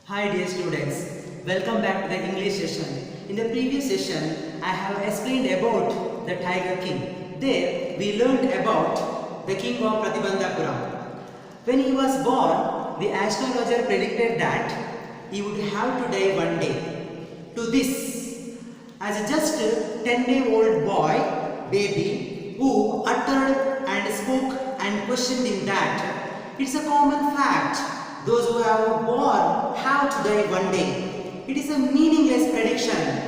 Hi dear students, welcome back to the English session. In the previous session, I have explained about the Tiger King. There, we learned about the king of Pratibandhapuram. When he was born, the astrologer predicted that he would have to die one day. To this, as a just 10-day-old boy, baby, who uttered and spoke and questioned in that, it's a common fact. Those who have born have to die one day. It is a meaningless prediction.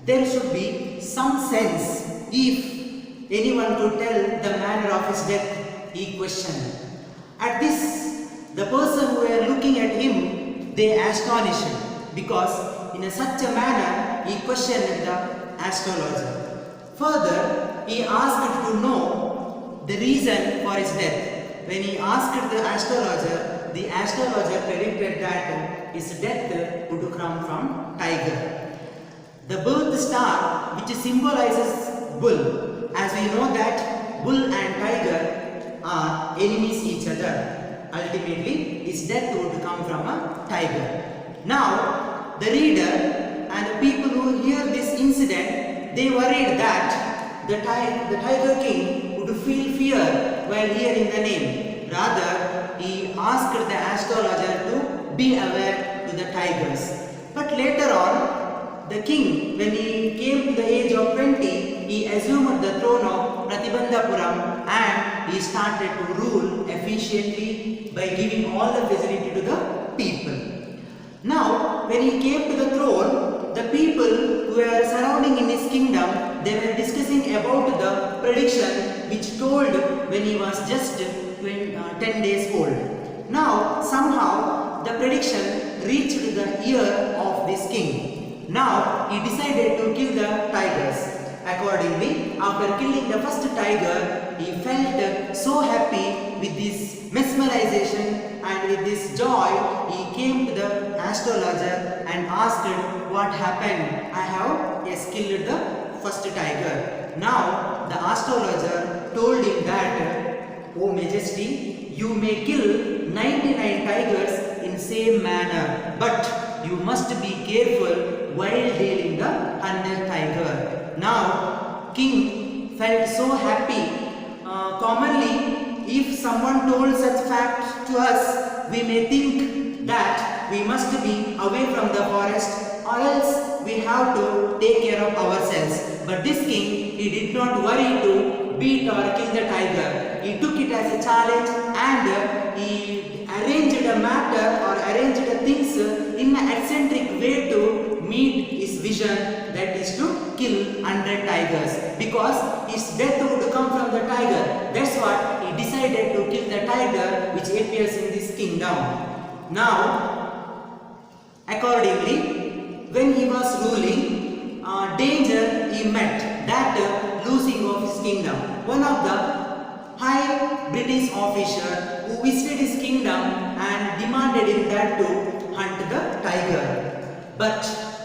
There should be some sense if anyone could tell the manner of his death, he questioned. At this, the person who were looking at him, they astonished because in such a manner he questioned the astrologer. Further, he asked to know the reason for his death. When he asked the astrologer predicted that his death would come from tiger. The birth star, which symbolizes bull, as we know that bull and tiger are enemies each other. Ultimately, his death would come from a tiger. Now, the reader and the people who hear this incident, they worried that the Tiger King would feel fear while hearing the name. Rather, he asked the astrologer to be aware to the tigers. But later on, the king, when he came to the age of 20, he assumed the throne of Pratibandhapuram and he started to rule efficiently by giving all the facility to the people. Now, when he came to the throne, the people who were surrounding in his kingdom, they were discussing about the prediction which told when he was just 10 days old. Now, somehow, the prediction reached the ear of this king. Now, he decided to kill the tigers. Accordingly, after killing the first tiger, he felt so happy with this mesmerization and with this joy. He came to the astrologer and asked what happened. I have killed the first tiger. Now, the astrologer told him that, O Majesty, you may kill 99 tigers in same manner, but you must be careful while dealing the 100th tiger. Now, king felt so happy. Commonly, if someone told such fact to us, we may think that we must be away from the forest or else we have to take care of ourselves. But this king, he did not worry to beat or kill the tiger. He took it as a challenge and he arranged a matter or arranged things in an eccentric way to meet his vision, that is to kill 100 tigers, because his death would come from the tiger. That's what he decided to kill the tiger which appears in this kingdom. Now, accordingly, when he was ruling, danger he met, that losing of his kingdom. One of the high British officer who visited his kingdom and demanded him that to hunt the tiger. But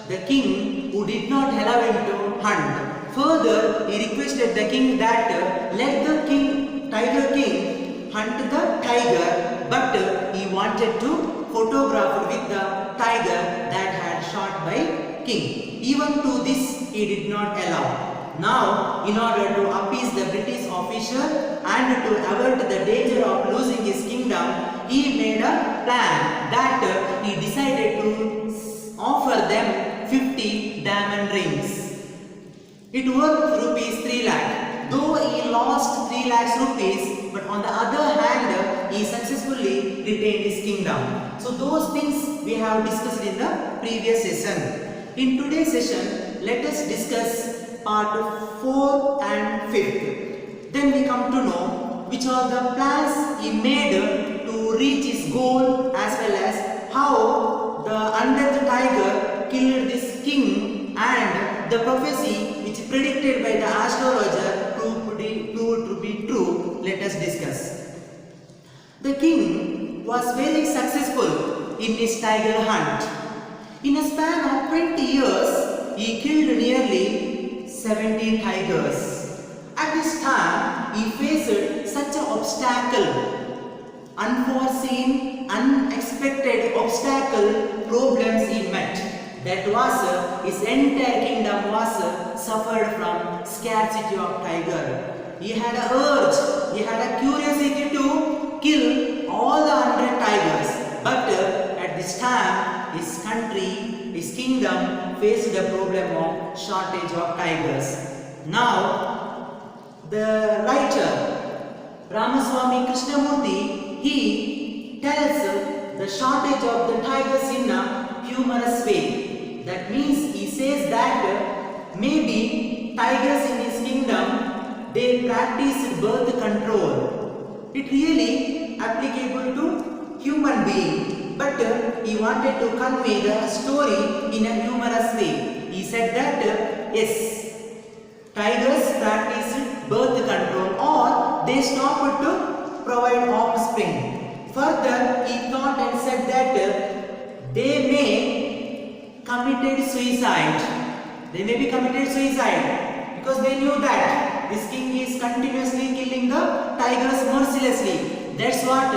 the king, who did not allow him to hunt, further he requested the king that let the Tiger King hunt the tiger, but he wanted to photograph with the tiger that had shot by king. Even to this he did not allow. Now, in order to appease the British officer and to avert the danger of losing his kingdom, he made a plan that he decided to offer them 50 diamond rings. It worth rupees 3 lakh. Though he lost 3 lakhs rupees, but on the other hand, he successfully retained his kingdom. So those things we have discussed in the previous session. In today's session, let us discuss part 4 and 5th. Then we come to know which are the plans he made to reach his goal, as well as how the 100th tiger killed this king and the prophecy which predicted by the astrologer proved to be true. Let us discuss. The king was very successful in his tiger hunt. In a span of 20 years, he killed nearly 70 tigers. At this time, he faced such an obstacle, unforeseen, unexpected obstacle obstacle, problems he met. That was his entire kingdom was suffered from scarcity of tiger. He had a urge, he had a curiosity to kill all the 100 tigers. But at this time, his country, his kingdom faced the problem of shortage of tigers. Now, the writer Ramaswamy Krishnamurthy, he tells the shortage of the tigers in a humorous way. That means he says that maybe tigers in his kingdom, they practice birth control. It really applicable to human being, but he wanted to convey the story in a humorous way. He said that yes, tigers practice birth control or they stopped to provide offspring. Further, he thought and said that they may committed suicide. They may be committed suicide because they knew that this king is continuously killing the tigers mercilessly. That's what,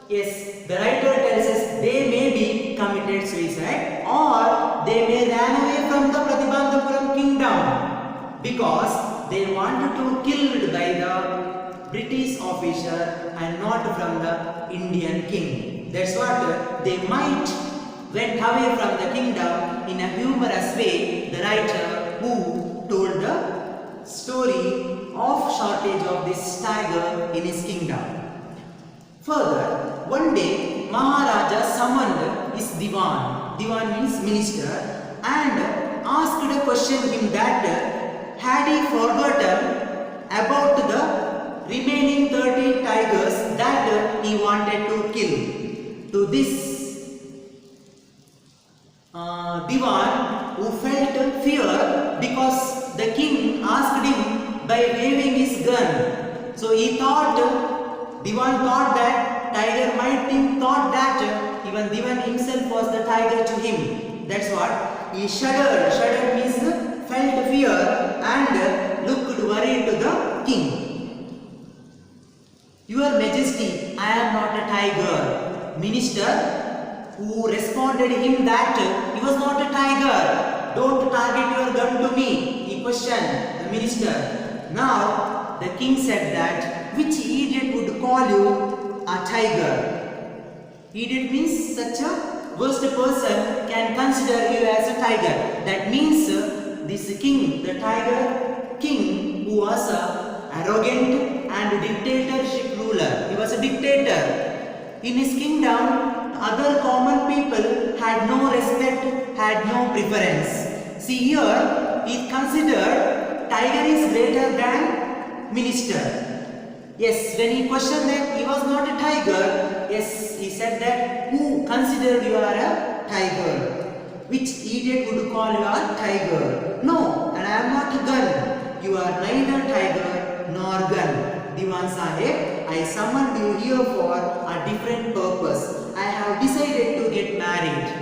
yes, the writer tells us they may be committed suicide or they may ran away from the Pratibandhapuram kingdom because they wanted to killed by the British officer and not from the Indian king. That's what they might went away from the kingdom in a humorous way. The writer who told the story of shortage of this tiger in his kingdom. Further, one day Maharaja summoned his Diwan. Diwan means minister, and asked a question him that had he forgotten about the remaining 30 tigers that he wanted to kill. To this Diwan, who felt fear because the king asked him by waving his gun. So he thought, Diwan thought that tiger might thought that even Diwan himself was the tiger to him. That's what he shuddered. Shuddered means felt fear and looked worried to the king. Your Majesty, I am not a tiger. Minister who responded him that he was not a tiger. Don't target your gun to me. He questioned the minister. Now the king said that which idiot would call you a tiger? Idiot means such a worst person can consider you as a tiger. That means this king, the tiger king, who was a arrogant and dictatorship ruler. He was a dictator. In his kingdom, other common people had no respect, had no preference. See here, he considered tiger is greater than minister. Yes, when he questioned that he was not a tiger, yes, he said that who considered you are a tiger? Which idiot would call you a tiger? No, and I am not a gun. You are neither tiger nor gun. Diwan Sahib, I summoned you here for a different purpose. I have decided to get married.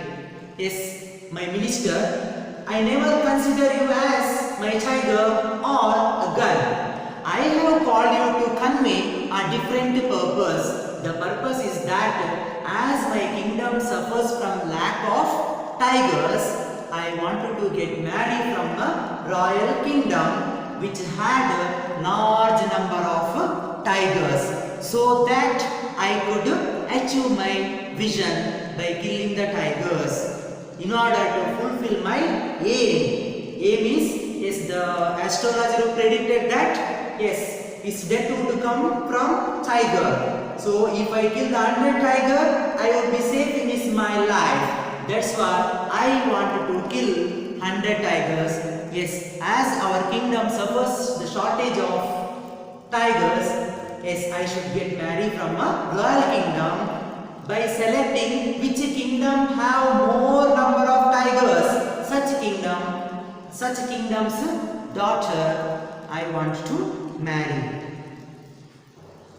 Yes, my minister, I never consider you as my tiger or a gun. I have called you to convey a different purpose. The purpose is that as my kingdom suffers from lack of tigers, I wanted to get married from a royal kingdom which had a large number of tigers, so that I could achieve my vision by killing the tigers in order to fulfill my aim. Aim is, yes, the astrologer predicted that, yes, his death would come from tiger. So if I kill the 100 tiger, I would be saving my life. That's why I wanted to kill 100 tigers. Yes, as our kingdom suffers the shortage of tigers, yes, I should get married from a royal kingdom by selecting which kingdom have more number of tigers. Such kingdom's daughter I want to marry.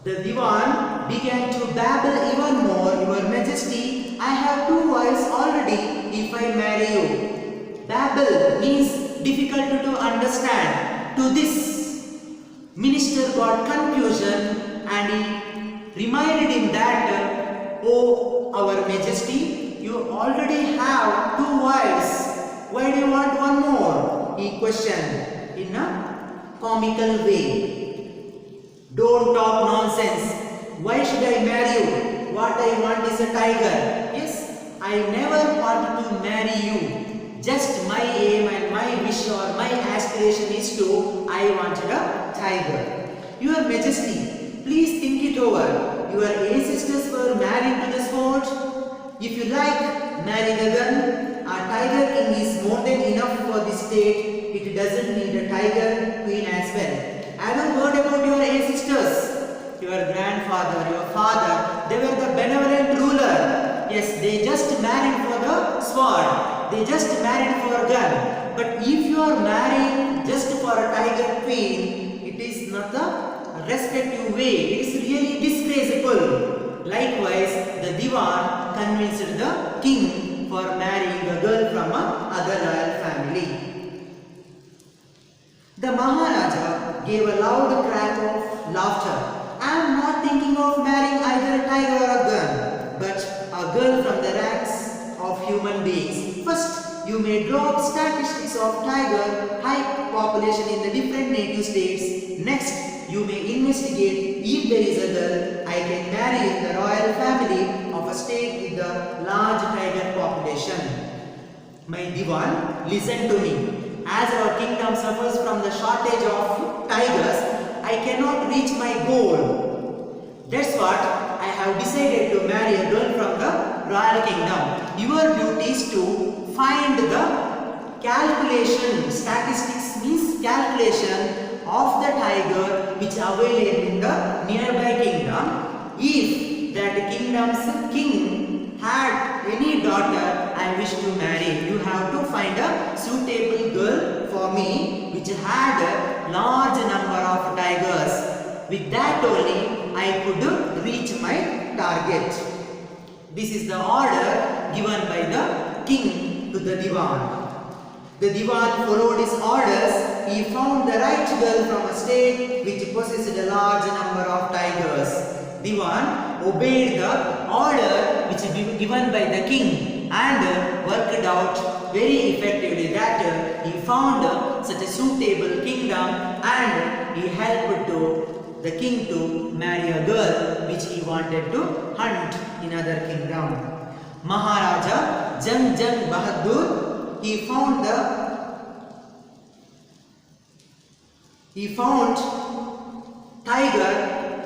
The Diwan began to babble even more. Your Majesty, I have 2 wives already if I marry you. Babble means difficult to understand. To this, minister got confusion and he reminded him that, oh, our Majesty, you already have 2 wives. Why do you want one more? He questioned in a comical way. Don't talk nonsense. Why should I marry you? What I want is a tiger. Yes, I never wanted to marry you. Just my aim and my wish or my aspiration is to, I wanted a tiger. Your Majesty, please think it over. Your ancestors were married to the sword. If you like, marry the gun. A tiger king is more than enough for this state. It doesn't need a tiger queen as well. Have you heard about your ancestors? Your grandfather, your father, they were the benevolent ruler. Yes, they just married for the sword. They just married for a gun. But if you are marrying just for a tiger queen, it is not the respective way. It is really disgraceful. Likewise, the Diwan convinced the king for marrying a girl from another royal family. The Maharaja gave a loud crack of laughter. I am not thinking of marrying either a tiger or a gun, but a girl from the ranks of human beings. First, you may draw up statistics of tiger high population in the different native states. Next, you may investigate if there is a girl I can marry in the royal family of a state with a large tiger population. My Diwan, listen to me. As our kingdom suffers from the shortage of tigers, I cannot reach my goal. That's what I have decided to marry a girl from the royal kingdom. Your duty is to find the calculation. Statistics means calculation of the tiger which available in the nearby kingdom. If that kingdom's king had any daughter I wish to marry, you have to find a suitable girl for me which had a large number of tigers. With that only I could reach my target. This is the order given by the king to the Diwan. The Diwan followed his orders. He found the right girl from a state which possessed a large number of tigers. Diwan obeyed the order which is given by the king and worked out very effectively that he found such a suitable kingdom and he helped to the king to marry a girl which he wanted to hunt in other kingdom. Maharaja Jang Bahadur, he found tiger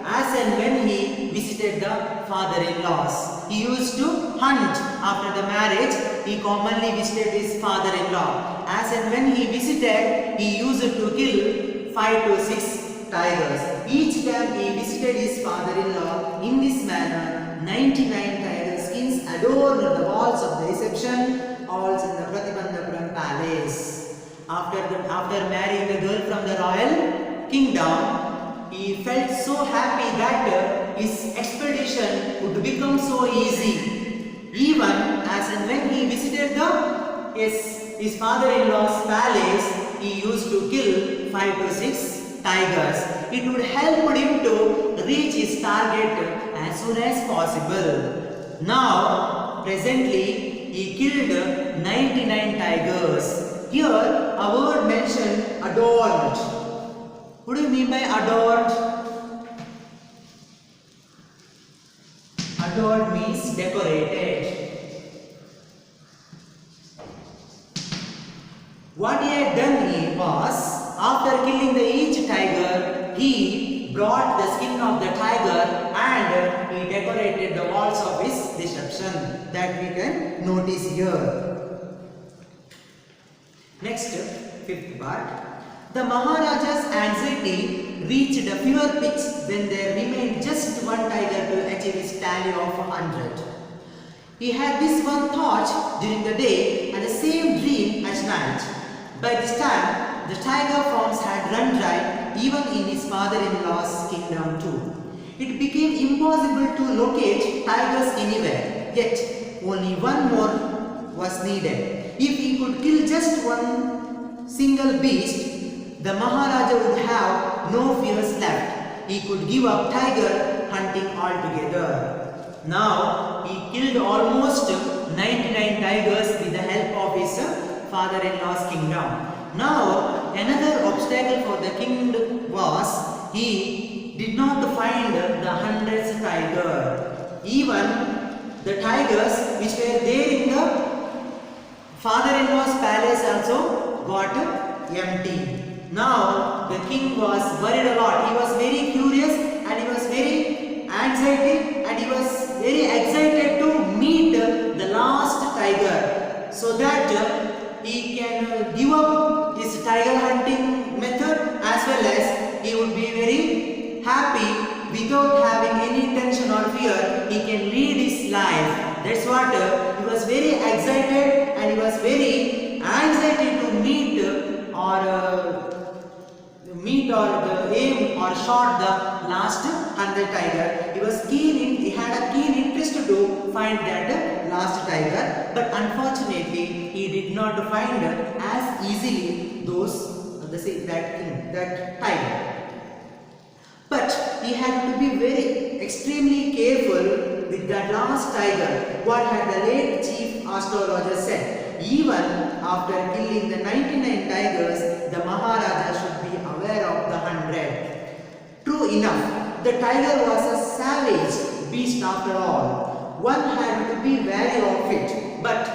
as and when he visited the father-in-laws. He used to hunt after the marriage. He commonly visited his father-in-law. As and when he visited, he used to kill 5 to 6 tigers. Each time he visited his father-in-law in this manner, 99 tiger skins adorned the walls of the reception halls in the Pratibandhapuram palace. After marrying the girl from the royal kingdom, he felt so happy that his expedition would become so easy. Even as and when he visited his father-in-law's palace, he used to kill 5 to 6 tigers. It would help him to reach his target as soon as possible. Now, presently, he killed 99 tigers. Here, a word mentioned adorned. What do you mean by adorned? Adorned means decorated. What he had done was, after killing each tiger, he brought the skin of the tiger and he decorated the walls of his reception. That we can notice here. Next, fifth part. The Maharaja's anxiety reached a fever pitch when there remained just one tiger to achieve his tally of 100. He had this one thought during the day and the same dream at night. By this time, the tiger farms had run dry even in his father-in-law's kingdom too. It became impossible to locate tigers anywhere, yet only one more was needed. If he could kill just one single beast, the Maharaja would have no fears left. He could give up tiger hunting altogether. Now he killed almost 90 father-in-law's kingdom. Now, another obstacle for the king was he did not find the 100th tiger. Even the tigers which were there in the father-in-law's palace also got empty. Now the king was worried a lot. He was very curious and he was very anxiety and he was very excited to meet the last tiger so that he can give up his tiger hunting method, as well as he would be very happy without having any tension or fear. He can lead his life. That's what he was very excited and he was very anxiety to meet or the aim or shot the last 100 tiger. He had a keen interest to find that last tiger, but unfortunately he did not find as easily that tiger. But he had to be very extremely careful with that last tiger. What had the late chief astrologer said? Even after killing the 99 tigers, the Maharaja should be aware of the 100. True enough, the tiger was a savage beast after all. One had to be wary of it. But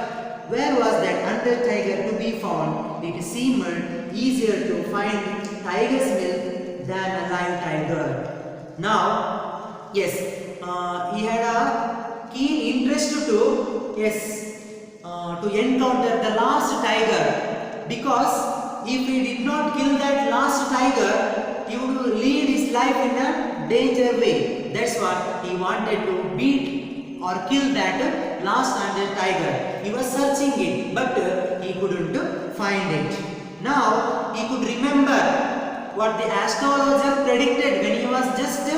where was that 100 tiger to be found? It seemed easier to find tiger's milk than a live tiger. Now, yes, he had a keen interest to encounter the last tiger, because if he did not kill that last tiger, he would lead his life in a danger way. That's what he wanted to beat or kill that last 100 tiger. He was searching it, but he couldn't find it. Now he could remember what the astrologer predicted when he was just a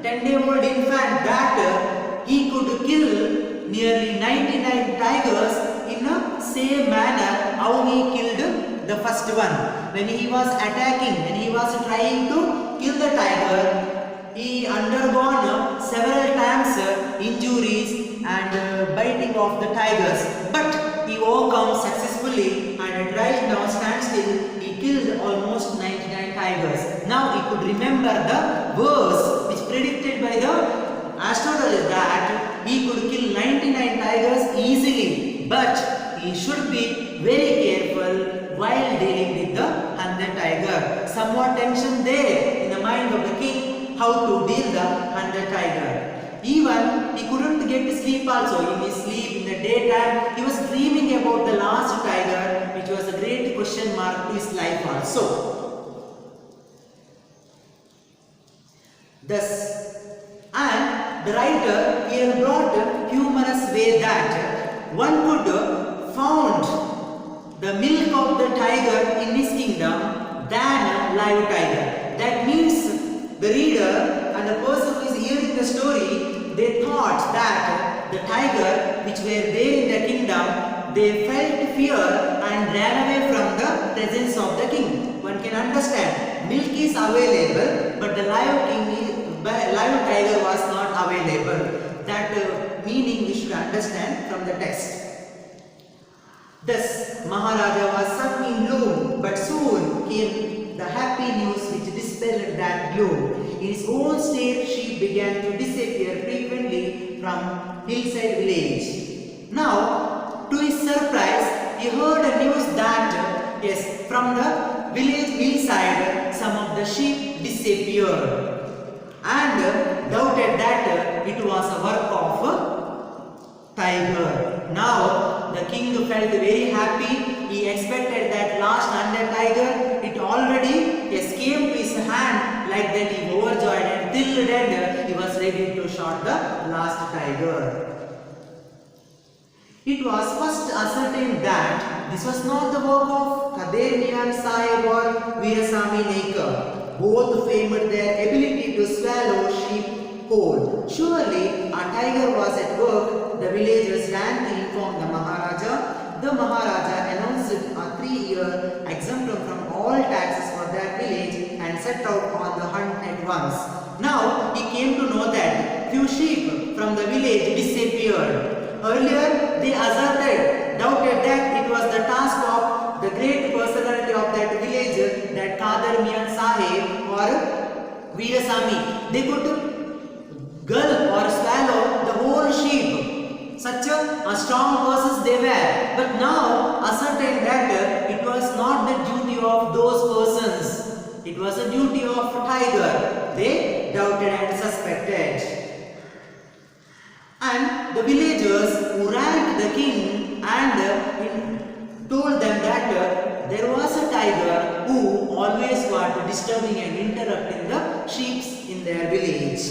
10-day-old infant, that he could kill nearly 99 tigers in the same manner how he killed the first one. When he was attacking, when he was trying to kill the tiger, he undergone several times injuries and biting of the tigers, but he overcome successfully, and right now stand still, he killed almost 99 tigers. Now he could remember the verse which predicted by the astrologer that he could kill 99 tigers easily, but he should be very careful while dealing with the 100 tiger. Somewhat tension there in the mind of the king, how to deal the 100 tiger. Even he couldn't get to sleep also. In his sleep, in the daytime, he was dreaming about the last tiger, which was a great question mark to his life also. Thus, and the writer here brought a humorous way that one could found the milk of the tiger in his kingdom than a live tiger. That means the reader and the person who is hearing the story, they thought that the tiger which were there in the kingdom, they felt fear and ran away from the presence of the king. One can understand, milk is available, but the live tiger was not available. That meaning we should understand from the text. Thus, Maharaja was sunk in gloom, but soon came the happy news which dispelled that gloom. In his own state, sheep began to disappear frequently from hillside village. Now, to his surprise, he heard a news that, yes, from the village hillside, some of the sheep disappeared, and doubted that it was a work of tiger. Now the king felt very happy. He expected that last 100 tiger, it already came to his hand, like that he overjoyed, and till the end he was ready to shot the last tiger. It was first ascertained that this was not the work of Kader Mian Sahib or Veerasamy Naikar. Both famed their ability to swallow sheep whole. Surely a tiger was at work. The villagers ran to inform the Maharaja. The Maharaja announced a 3-year exemption from all taxes for that village and set out on the hunt at once. Now he came to know that few sheep from the village disappeared. Earlier they doubted that it was the task of tiger's army. They could gulp or swallow the whole sheep. Such a strong persons they were. But now ascertained that it was not the duty of those persons. It was the duty of tiger. They doubted and suspected. And the villagers who ran to the king and told them that there was a tiger who always was disturbing and interrupting the sheep in their village.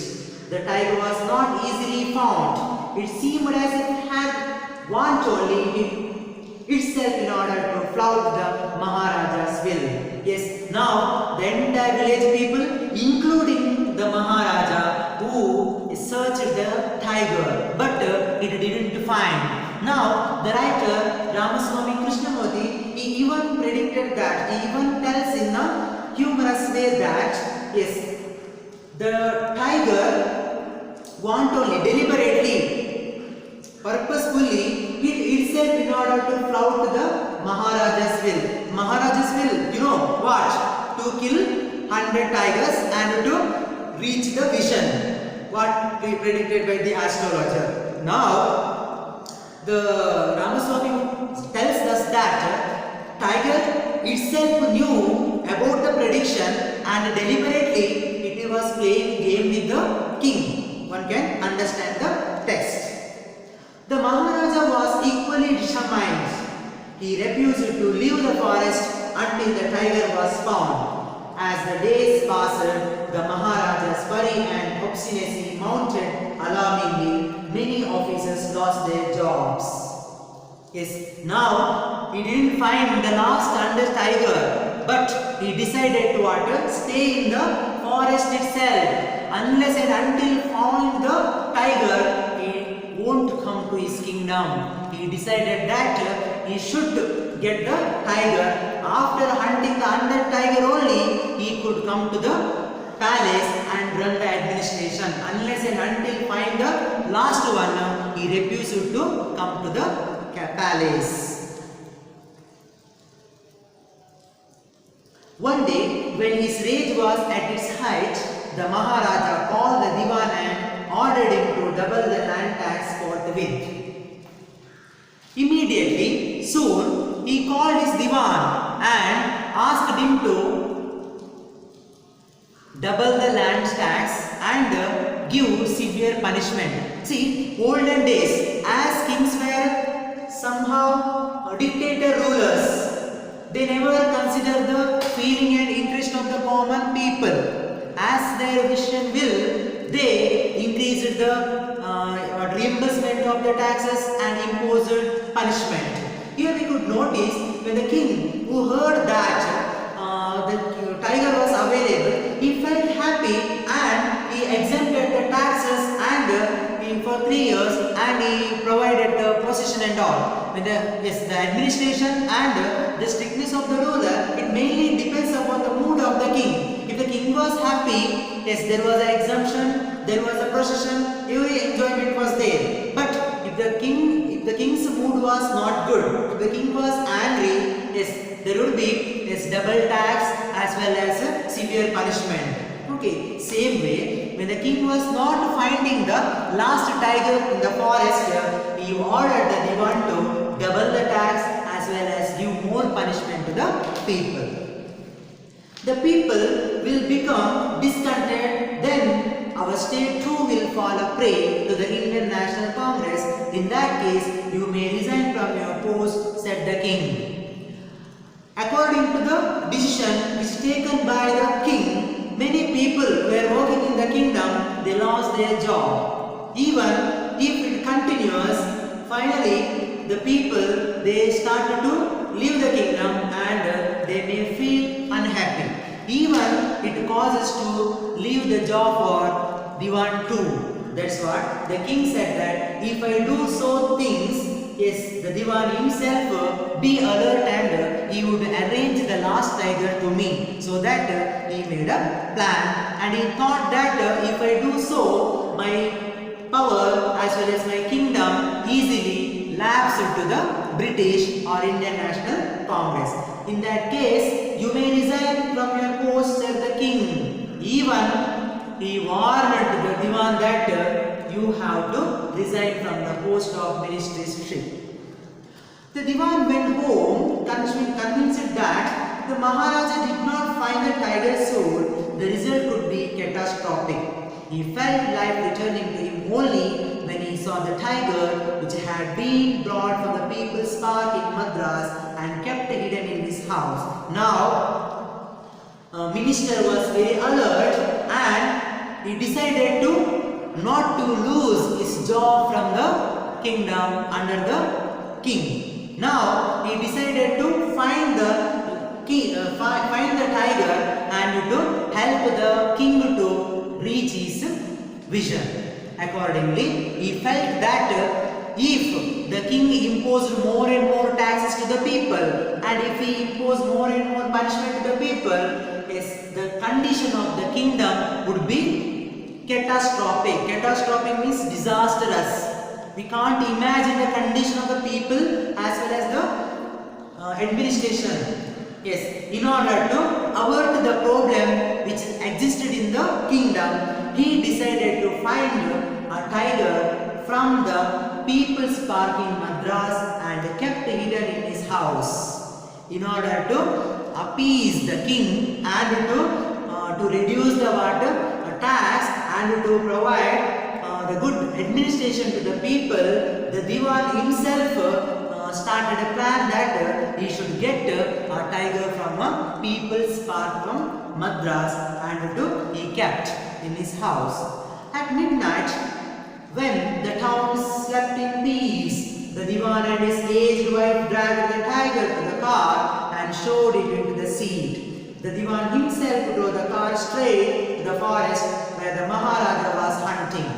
The tiger was not easily found. It seemed as if it had want only itself in order to flout the Maharaja's will. Yes, now the entire village people, including the Maharaja, who searched the tiger, but it didn't find. Now the writer Ramaswamy Krishnamurthy, he even predicted that, he even tells in a humorous way that yes, the tiger want only deliberately, purposefully hid itself in order to flout the Maharaja's will. Maharaja's will, you know what? To kill 100 tigers and to reach the vision. What predicted by the astrologer. Now, the Ramaswamy tells us that tiger itself knew about the prediction and deliberately it was playing game with the king. One can understand the text. The Maharaja was equally determined. He refused to leave the forest until the tiger was found. As the days passed, the Maharaja's worry and obstinacy mounted alarmingly. Many officers lost their jobs. Yes, now he didn't find the last under tiger, but he decided to stay in the forest itself. Unless and until found the tiger, he won't come to his kingdom. He decided that he should get the tiger. After hunting the under tiger only, he could come to the palace and run the administration. Unless and until find the last one, he refused to come to the palace. One day, when his rage was at its height, the Maharaja called the Diwan and ordered him to double the land tax forthwith. Immediately, soon, he called his Diwan and asked him to double the land tax and give severe punishment. See, olden days, as kings were somehow dictator rulers, they never considered the feeling and interest of the common people. As their wish and will, they increased the reimbursement of the taxes and imposed punishment. Here we could notice when the king who heard that the tiger was available, he felt happy and he exempted the taxes and for 3 years and he provided the possession and all. When the administration and the strictness of the ruler, it mainly depends upon the mood of the king. If the king was happy, yes, there was an exemption, there was a procession, every enjoyment was there. But if the king's mood was not good, if the king was angry, yes, there would be double tax as well as severe punishment. Okay, same way, when the king was not finding the last tiger in the forest, he ordered the Diwan to double the tax as well as give more punishment to the people. The people will become discontented, then our state too will fall a prey to the Indian National Congress. In that case, you may resign from your post, said the king. According to the decision which taken by the king, many people who were working in the kingdom, they lost their job. Even if it continues, finally the people, they started to leave the kingdom and they may feel unhappy. Even it causes to leave the job for Diwan too. That's what the king said, that if I do so things, yes, the Diwan himself be alert and he would arrange the last tiger to me. So that he made a plan and he thought that if I do so, my power as well as my kingdom easily lapse into the British or Indian National Congress. In that case, you may resign from your post, said the king. Even he warned the Diwan that you have to resign from the post of ministryship. The Diwan went home convinced that the Maharaja did not find the tiger soon. The result could be catastrophic. He felt life returning to him only when he saw the tiger which had been brought from the People's Park in Madras and kept hidden in his house. Now, minister was very alert and he decided to not to lose his job from the kingdom under the king. Now he decided to find the tiger and to help the king to reach his vision. Accordingly, he felt that if the king imposed more and more taxes to the people and if he imposed more and more punishment to the people, yes, the condition of the kingdom would be catastrophic. Catastrophic means disastrous. We can't imagine the condition of the people as well as the administration. Yes, in order to avert the problem which existed in the kingdom, he decided to find a tiger from the People's Park in Madras and kept hidden in his house in order to appease the king and to reduce the water tax and to provide the good administration to the people. The Diwan himself started a plan that he should get a tiger from a People's Park from Madras and he kept in his house. At midnight, when the town slept in peace, the Diwan and his aged wife dragged the tiger to the car and showed it into the seat. The Diwan himself drove the car straight to the forest where the Maharaja was hunting.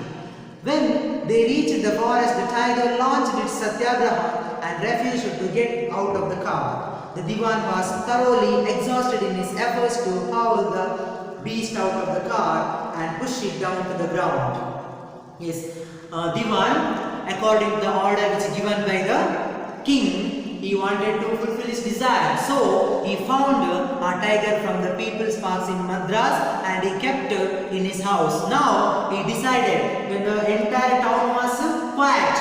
When they reached the forest, the tiger launched its satyagraha and refused to get out of the car. The Diwan was thoroughly exhausted in his efforts to haul the beast out of the car and push it down to the ground. Yes, Diwan, according to the order which is given by the king, he wanted to fulfill his desire. So, he found a tiger from the People's Park in Madras and he kept in his house. Now, he decided when the entire town was quiet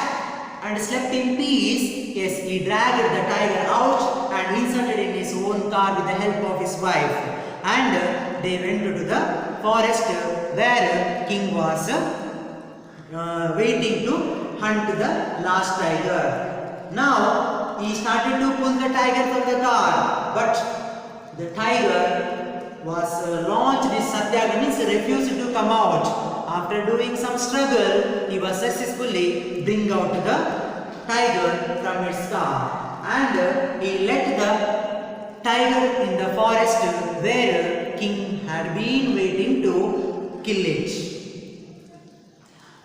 and slept in peace, yes, he dragged the tiger out and inserted in his own car with the help of his wife. And they went to the forest where king was waiting to hunt the last tiger. Now, he started to pull the tiger from the car, but the tiger was launched his satyagraha, means refused to come out. After doing some struggle, he was successfully bring out the tiger from its car, and he let the tiger in the forest where king had been waiting to kill it.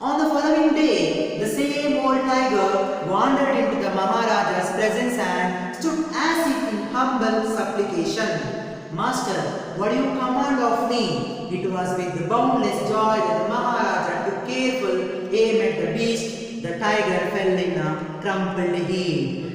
On the following day, the same old tiger wandered into the Maharaja's presence and stood as if in humble supplication. Master, what do you command of me? It was with boundless joy that the Maharaja took careful aim at the beast. The tiger fell in a crumpled heap.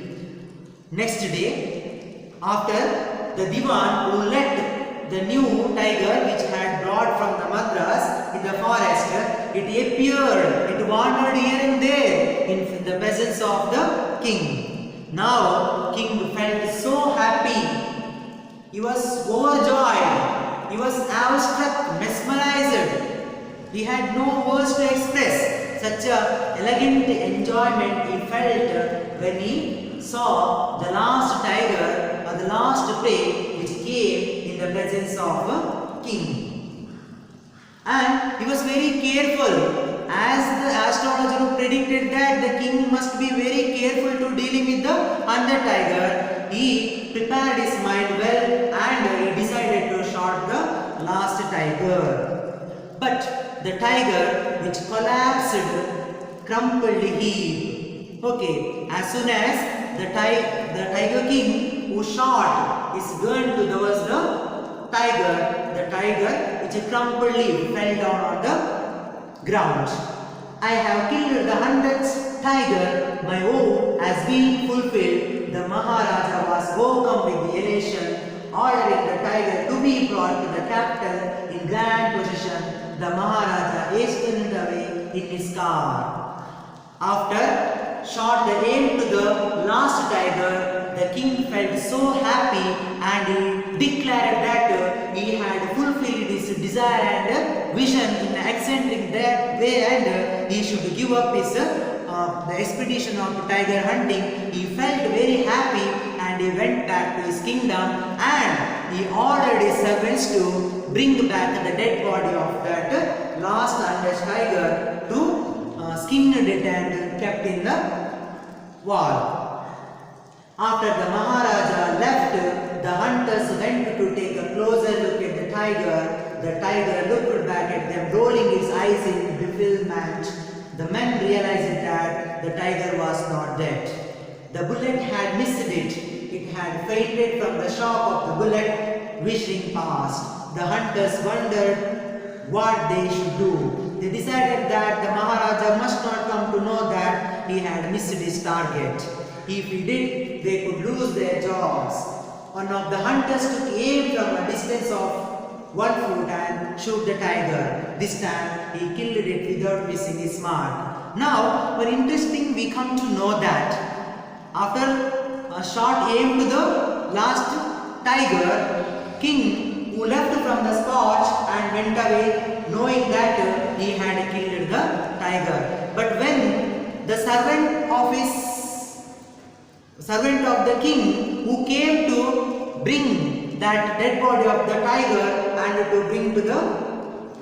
Next day, after the Diwan who let the new tiger which had brought from the Madras in the forest, it appeared, it wandered here and there in the presence of the king. Now, king felt so happy. He was overjoyed. He was awestruck, mesmerized. He had no words to express such a elegant enjoyment he felt when he saw the last tiger or the last prey which came in the presence of a king. And he was very careful, as the astrologer who predicted that the king must be very careful to dealing with the under tiger. He prepared his mind well and he decided to shoot the last tiger. But the tiger which collapsed, crumpled heap. Okay, as soon as the tiger king who shot his gun towards the tiger which crumpled leaf fell down on the ground. I have killed the 100th tiger, my oath has been fulfilled. The Maharaja was overcome with the elation, ordering the tiger to be brought to the capital in grand procession the Maharaja hastened away in his car. After shot the aim to the last tiger, the king felt so happy and he declared that he had fulfilled his desire and vision in an eccentric way, and he should give up his the expedition of tiger hunting. He felt very happy and he went back to his kingdom, and he ordered his servants to bring back the dead body of that last untouched tiger to skinned it and kept in the wall. After the Maharaja left, the hunters went to take a closer look at the tiger. The tiger looked back at them, rolling its eyes in bewilderment. The men realized that the tiger was not dead. The bullet had missed it. It had fainted from the shock of the bullet whistling past. The hunters wondered what they should do. They decided that the Maharaja must not come to know that he had missed his target. If he did, they could lose their jobs. One of the hunters took aim from a distance of 1 foot and shot the tiger. This time, he killed it without missing his mark. Now, very interesting, we come to know that after a shot aim to the last tiger, king who left from the spot and went away knowing that he had killed the tiger. But when the servant of the king who came to bring that dead body of the tiger and to bring to the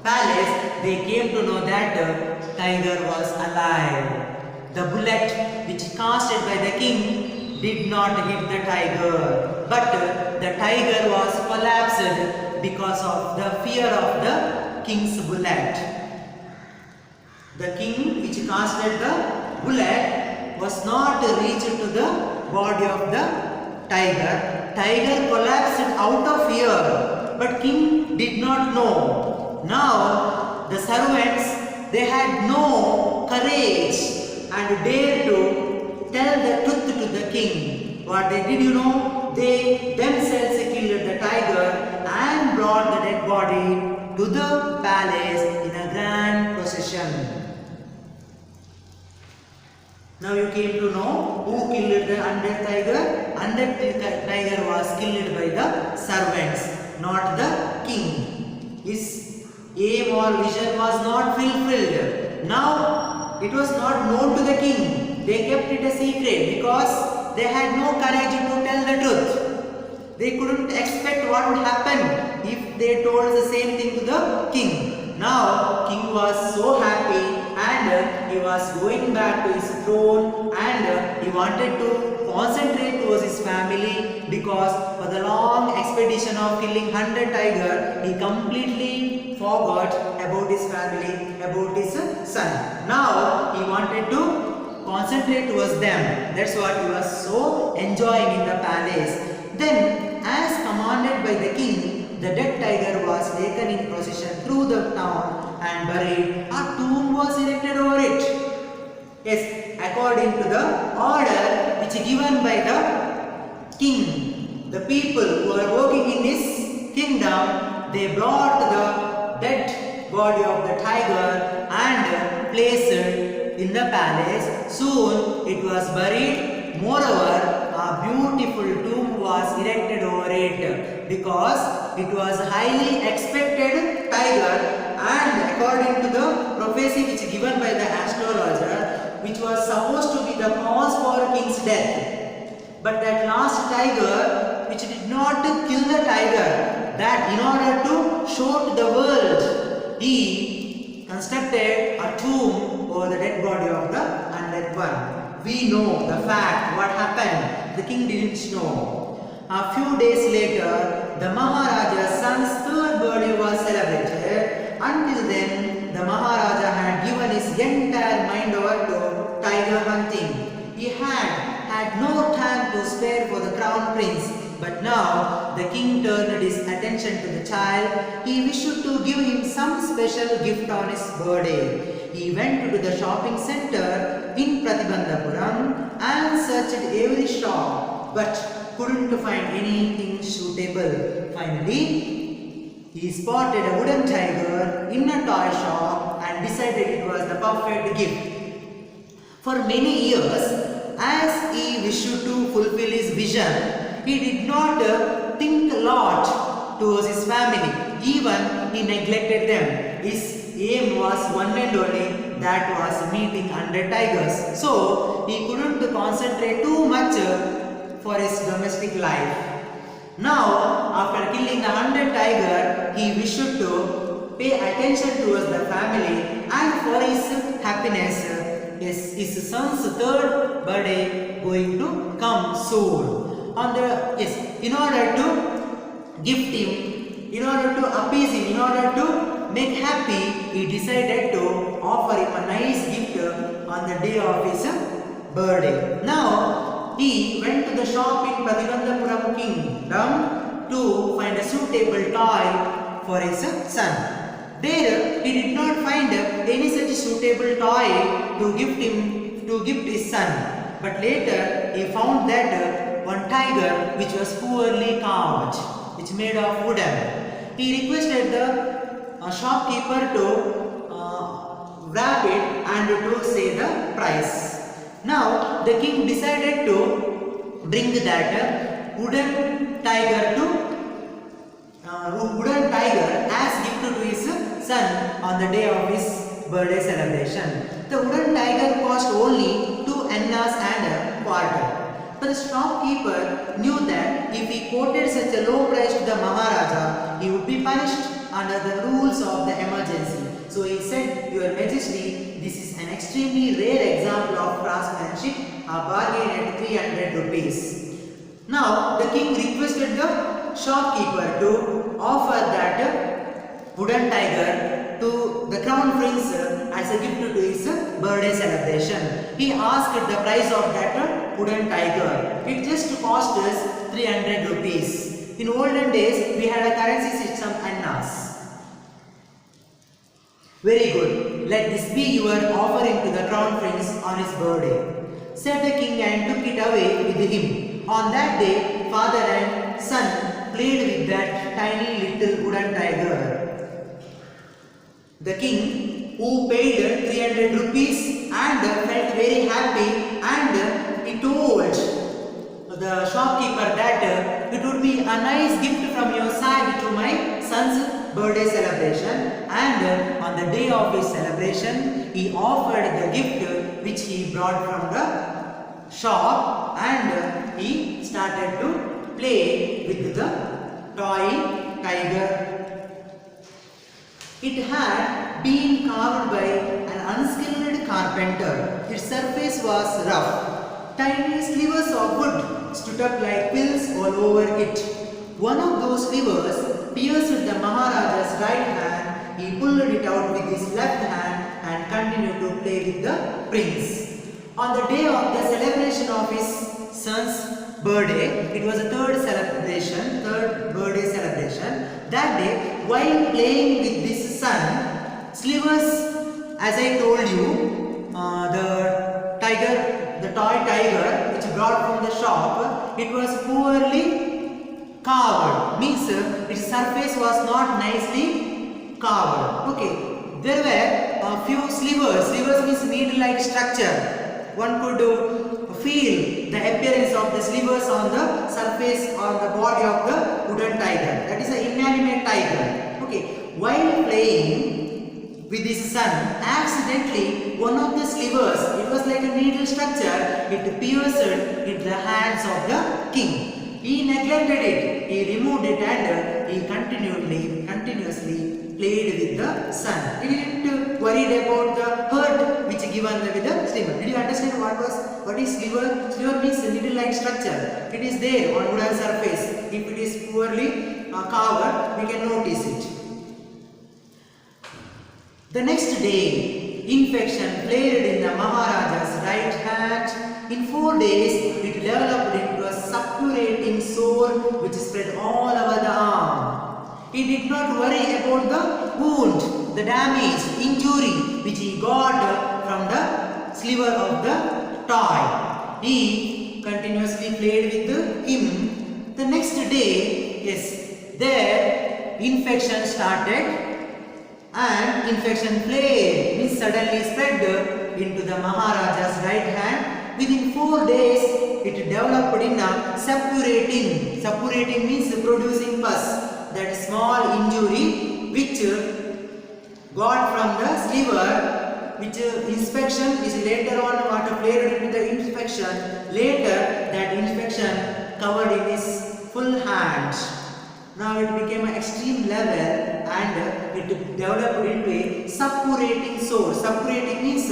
palace, they came to know that the tiger was alive. The bullet which casted by the king did not hit the tiger, but the tiger was collapsed because of the fear of the king's bullet. The king which casted the bullet was not reached to the body of the tiger. Tiger collapsed out of fear, but king did not know. Now the servants, they had no courage and dared to tell the truth to the king. What they did, they themselves killed the tiger and brought the dead body to the palace in a grand procession. Now you came to know who killed the undead tiger. Undead tiger was killed by the servants, not the king. His aim or vision was not fulfilled. Now it was not known to the king. They kept it a secret because they had no courage to tell the truth. They couldn't expect what would happen if they told the same thing to the king. Now king was so happy and he was going back to his throne, and he wanted to concentrate towards his family, because for the long expedition of killing 100 tiger, he completely forgot about his family, about his son. Now he wanted to concentrate towards them. That's what he was so enjoying in the palace. Then, as commanded by the king, the dead tiger was taken in procession through the town and buried. A tomb was erected over it. Yes, according to the order which is given by the king. The people who are working in his kingdom, they brought the dead body of the tiger and placed it in the palace. Soon it was buried. Moreover, a beautiful tomb was erected over it, because it was highly expected tiger, and according to the prophecy which is given by the astrologer, which was supposed to be the cause for king's death. But that last tiger, which did not kill the tiger, that in order to show to the world, he constructed a tomb over the dead body of the undead one. We know the fact, what happened. The king didn't know. A few days later, the Maharaja's son's third birthday was celebrated. Until then, the Maharaja had given his entire mind over to tiger hunting. He had no time to spare for the crown prince. But now, the king turned his attention to the child. He wished to give him some special gift on his birthday. He went to the shopping center in Pratibandhapuram and searched every shop, but couldn't find anything suitable. Finally, He spotted a wooden tiger in a toy shop and decided it was the perfect gift. For many years, as he wished to fulfill his vision, he did not think a lot towards his family. Even he neglected them. His aim was one and only, that was meeting 100 tigers. So he couldn't concentrate too much for his domestic life. Now, after killing the 100 tiger, he wished to pay attention towards the family, and for his happiness, his son's third birthday going to come soon. In order to gift him, in order to appease him, in order to make happy, he decided to offer him a nice gift on the day of his birthday. Now, he went to the shop in Pratibandhapuram kingdom to find a suitable toy for his son. There, he did not find any such suitable toy to gift his son. But later, he found that one tiger which was poorly carved, which made of wooden. He requested the shopkeeper to wrap it and to say the price. Now, the king decided to bring that wooden tiger as gift to his son on the day of his birthday celebration. The wooden tiger cost only 2 annas and a quarter. But the shopkeeper knew that if he quoted such a low price to the Maharaja, he would be punished under the rules of the emergency. So he said, "Your Majesty, this is an extremely rare example of craftsmanship, a bargain at 300 rupees. Now, the king requested the shopkeeper to offer that wooden tiger to the crown prince as a gift to his birthday celebration. He asked the price of that wooden tiger. It just cost us 300 rupees. In olden days, we had a currency system annas. Very good. Let this be your offering to the crown prince on his birthday," said the king, and took it away with him. On that day, father and son played with that tiny little wooden tiger. The king, who paid 300 rupees and felt very happy, and he told the shopkeeper that it would be a nice gift from your side to my son's birthday celebration, and on the day of his celebration, he offered the gift which he brought from the shop, and he started to play with the toy tiger. It had been carved by an unskilled carpenter. Its surface was rough. Tiny slivers of wood stood up like pills all over it. One of those slivers pierced the Maharaja's right hand. He pulled it out with his left hand and continued to play with the prince. On the day of the celebration of his son's birthday, it was a third birthday celebration. That day, while playing with this son, slivers, as I told you, the toy tiger which brought from the shop, it was poorly carved. Means its surface was not nicely carved. Okay, there were a few slivers. Slivers means needle-like structure. One could feel the appearance of the slivers on the surface or the body of the wooden tiger. That is an inanimate tiger. Okay, while playing with his son, accidentally one of the slivers, it was like a needle structure, it pierced into the hands of the king. He neglected it, he removed it, and he continuously played with the son. He didn't worry about the hurt which given with the sliver. Did you understand what is sliver? Sliver means needle-like structure. It is there on wooden surface. If it is poorly carved, we can notice it. The next day, infection flared in the Maharaja's right hand. In 4 days, it developed into a suppurating sore which spread all over the arm. He did not worry about the wound, the damage, injury which he got from the sliver of the toy. He continuously played with him. The next day, there infection started and infection plague means suddenly spread into the Maharaja's right hand. Within 4 days, it developed in a suppurating. Suppurating means producing pus. That small injury which got from the sliver, which inspection is later on what flared into the infection. Later, that infection covered in his full hand. Now it became an extreme level and it developed into a suppurating sore. Suppurating means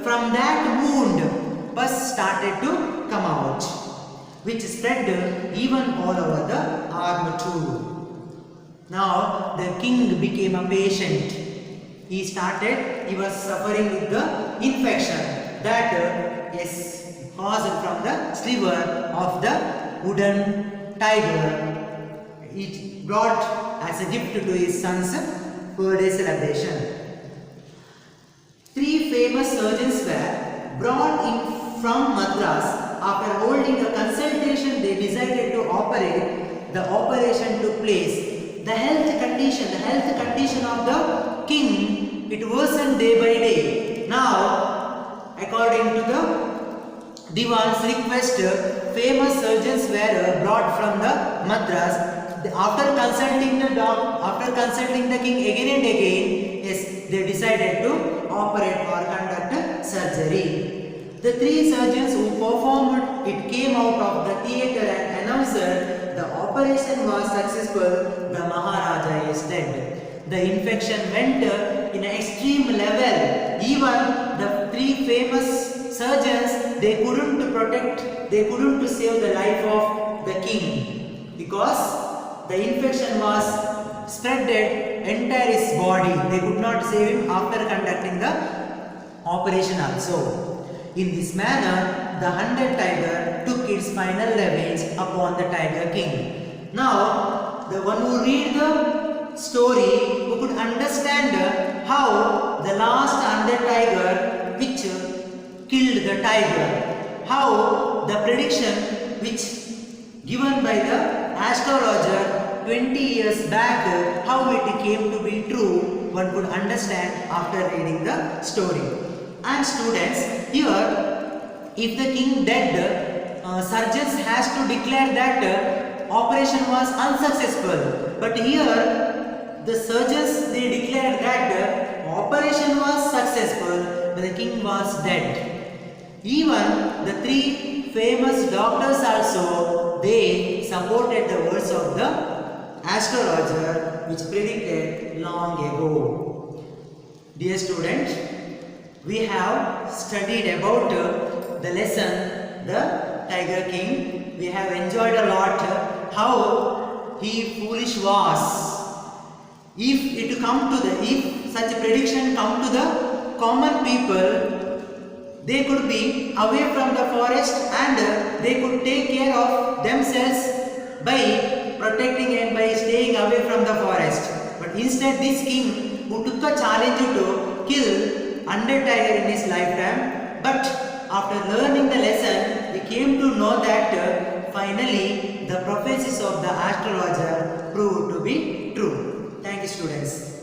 from that wound pus started to come out, which spread even all over the arm too. Now the king became a patient. He was suffering with the infection that is caused from the sliver of the wooden tiger. It brought as a gift to his son's birthday celebration. 3 famous surgeons were brought in from Madras. After holding a consultation, they decided to operate. The operation took place. The health condition of the king, it worsened day by day. Now, according to the Diwan's request, famous surgeons were brought from the Madras. After consulting the king again and again, yes, they decided to operate or conduct surgery. The 3 surgeons who performed it came out of the theatre and announced the operation was successful. The Maharaja is dead. The infection went in an extreme level. Even the 3 famous surgeons, they couldn't save the life of the king because the infection was spreaded entire his body. They could not save him after conducting the operation also. In this manner, the hunted tiger took its final revenge upon the tiger king. Now, the one who read the story, who could understand how the last hunted tiger which killed the tiger, how the prediction which given by the astrologer 20 years back, how it came to be true, one could understand after reading the story. And students, here, if the king dead, surgeons has to declare that operation was unsuccessful. But here, the surgeons, they declared that operation was successful, but the king was dead. Even the 3 famous doctors also, they supported the words of the astrologer which predicted long ago. Dear student, we have studied about the lesson, the Tiger King. We have enjoyed a lot how he foolish was. If such prediction come to the common people, they could be away from the forest and they could take care of themselves by protecting and by staying away from the forest. But instead, this king who took a challenge to kill 100 tiger in his lifetime, but after learning the lesson, he came to know that finally the prophecies of the astrologer proved to be true. Thank you, students.